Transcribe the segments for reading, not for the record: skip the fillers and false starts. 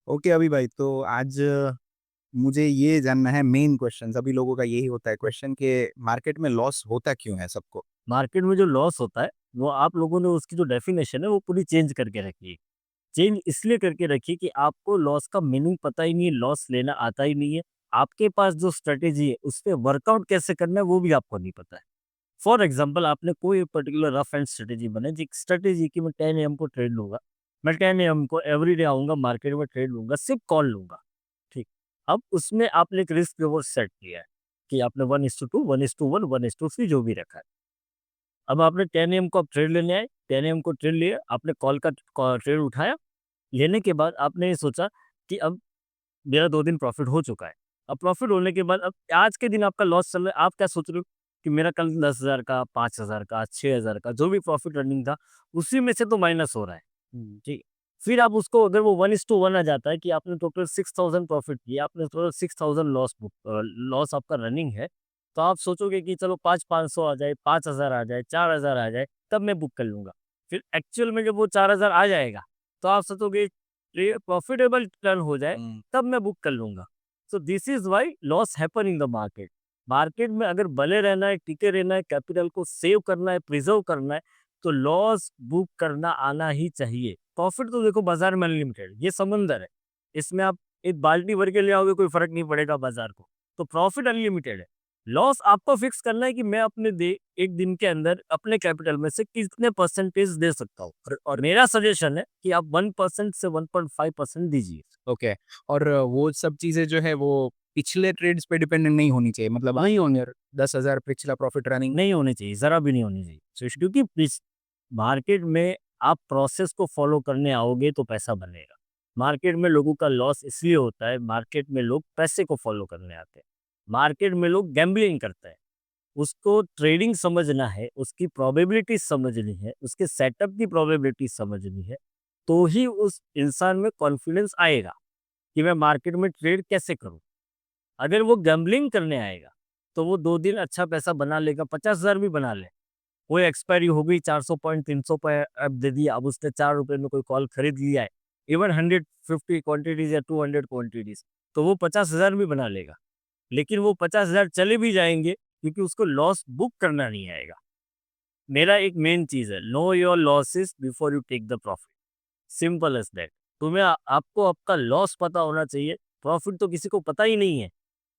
Okay अभी भाई तो आज मुझे ये जानना है मेन क्वेश्चन सभी लोगों का यही होता है क्वेश्चन कि मार्केट में लॉस होता क्यों है सबको। मार्केट में जो लॉस होता है, वो आप लोगों ने उसकी जो डेफिनेशन है वो पूरी चेंज करके रखी है। चेंज इसलिए करके रखी कि आपको लॉस का मीनिंग पता ही नहीं है, लॉस लेना आता ही नहीं है। आपके पास जो स्ट्रैटेजी है, उसपे वर्कआउट कैसे करना है वो भी आपको नहीं पता है। फॉर एग्जांपल आपने कोई पर्टिकुलर रफ एंड स्ट्रैटेजी बनाई, जी स्ट्रैटेजी कि मैं 10 एएम को ट्रेड लूँगा। मैं 10 एएम को एवरीडे आऊँगा, मार्केट में ट्रेड लूँगा, सिर्फ कॉल लूँगा। ठीक। अब उसमें आपने एक रिस्क रिवॉर्ड सेट किया है कि आपने 1:2, 1:1, 1:3 जो भी रखा है। अब आपने 10 एएम को आप ट्रेड लेने आए, 10 एएम को ट्रेड लिया, आपने कॉल का ट्रेड उठाया। लेने के बाद आपने ये सोचा कि अब मेरा 2 दिन प्रॉफ़िट हो चुका है। अब प्रॉफ़िट होने के बाद अब आज के दिन आपका लॉस चल रहा है, आप क्या सोच रहे हो कि मेरा कल 10,000 का, 5,000 का, 6,000 का जो भी प्रॉफ़िट अर्निंग था, उसी में से तो माइनस हो रहा है। जी। फिर आप उसको अगर वो 1:1 आ जाता है कि आपने टोटल 6,000 प्रॉफ़िट किया, आपने टोटल 6,000 लॉस आपका रनिंग है, तो आप सोचोगे कि चलो 5,500 आ जाए, 5,000 आ जाए, 4,000 आ जाए, तब मैं बुक कर लूँगा। फिर एक्चुअल में जब वो 4,000 आ जाएगा, तो आप सोचोगे ये प्रॉफ़िटेबल टर्न हो जाए, हुँ। तब मैं बुक कर लूँगा। So this is why loss happen in the market. Market में अगर बने रहना है, टिके रहना है, कैपिटल को सेव करना है, प्रिज़र्व करना है, तो लॉस बुक करना आना ही चाहिए। प्रॉफ़िट तो देखो बाज़ार में अनलिमिटेड है, ये समंदर है। इसमें आप एक बाल्टी भर के ले आओगे, कोई फ़र्क नहीं पड़ेगा बाज़ार को। तो प्रॉफ़िट अनलिमिटेड है। लॉस आपको फ़िक्स करना है कि मैं अपने दे 1 दिन के अंदर अपने कैपिटल में से कितने परसेंटेज दे सकता हूँ। और मेरा सजेशन है कि आप 1% से 1.5% दीजिए। ओके और वो सब चीज़ें जो है वो पिछले ट्रेड्स पे डिपेंडेंट नहीं होनी चाहिए मतलब नहीं होनी 10,000 पिछला प्रॉफिट रनिंग। नहीं होनी चाहिए, ज़रा भी नहीं होनी चाहिए। क्योंकि इस मार्केट में आप प्रोसेस को फ़ॉलो करने आओगे तो पैसा बनेगा। मार्केट में लोगों का लॉस इसलिए होता है, मार्केट में लोग पैसे को फ़ॉलो करने आते हैं। मार्केट में लोग गैम्बलिंग करते हैं। उसको ट्रेडिंग समझना है, उसकी प्रोबेबिलिटी समझनी है, उसके सेटअप की प्रोबेबिलिटी समझनी है, तो ही उस इंसान में कॉन्फिडेंस आएगा कि मैं मार्केट में ट्रेड कैसे करूँ। अगर वो गैम्बलिंग करने आएगा, तो वो 2 दिन अच्छा पैसा बना लेगा, 50,000 भी बना ले। कोई एक्सपायरी हो गई 400 पॉइंट 300 पे अब दे दिया, अब उसने ₹4 में कोई कॉल खरीद लिया है, इवन 150 क्वांटिटीज़ या 200 क्वांटिटीज़, तो वो 50,000 भी बना लेगा। लेकिन वो 50,000 चले भी जाएँगे क्योंकि उसको लॉस बुक करना नहीं आएगा। मेरा एक मेन चीज़ है, know your losses before you take the profit, simple as that. आपको आपका लॉस पता होना चाहिए, प्रॉफिट तो किसी को पता ही नहीं है।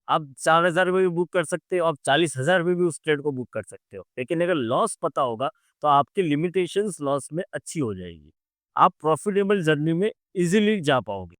आप 4,000 में भी बुक कर सकते हो, आप 40,000 में भी उस ट्रेड को बुक कर सकते हो। लेकिन अगर लॉस पता होगा, तो आपकी लिमिटेशंस लॉस में अच्छी हो जाएगी। आप प्रॉफिटेबल जर्नी में ईज़िली जा पाओगे।